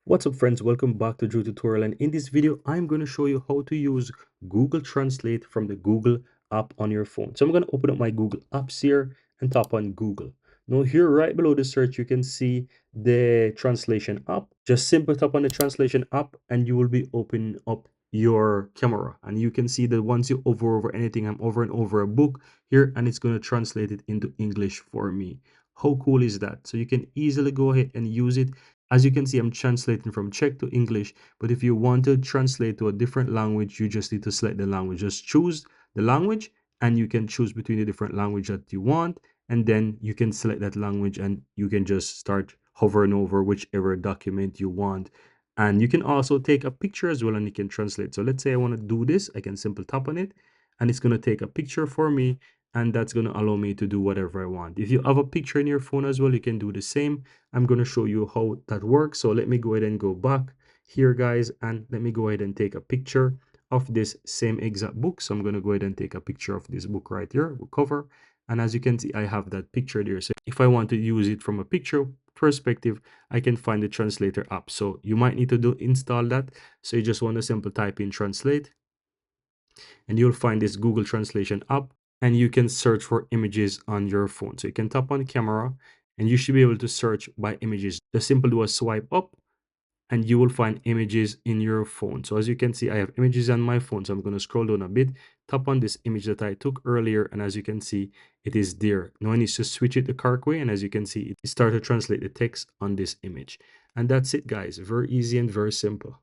What's up friends, welcome back to Drew Tutorial, and in this video I'm going to show you how to use Google Translate from the Google app on your phone. So I'm going to open up my Google apps here and tap on Google. Now here right below the search you can see the translation app. Just simply tap on the translation app and you will be opening up your camera, and you can see that once you hover over anything, I'm hovering over a book here and it's going to translate it into English for me. How cool is that? So you can easily go ahead and use it. As you can see, I'm translating from Czech to English, but if you want to translate to a different language, you just need to select the language. Just choose the language and you can choose between the different language that you want, and then you can select that language and you can just start hovering over whichever document you want. And you can also take a picture as well and you can translate. So let's say I want to do this, I can simply tap on it and it's going to take a picture for me, and that's going to allow me to do whatever I want. If you have a picture in your phone as well, you can do the same. I'm going to show you how that works. So let me go ahead and go back here, guys, and let me go ahead and take a picture of this same exact book. So I'm going to go ahead and take a picture of this book right here, book cover. And as you can see, I have that picture there. So if I want to use it from a picture perspective, I can find the translator app. So you might need to install that. So you just want to simply type in translate and you'll find this Google Translation app, and you can search for images on your phone. So you can tap on camera and you should be able to search by images. Just simply do a swipe up and you will find images in your phone. So as you can see, I have images on my phone. So I'm going to scroll down a bit, tap on this image that I took earlier, and as you can see, it is there. Now I need to switch it the correct way, and as you can see, it started to translate the text on this image. And that's it, guys. Very easy and very simple.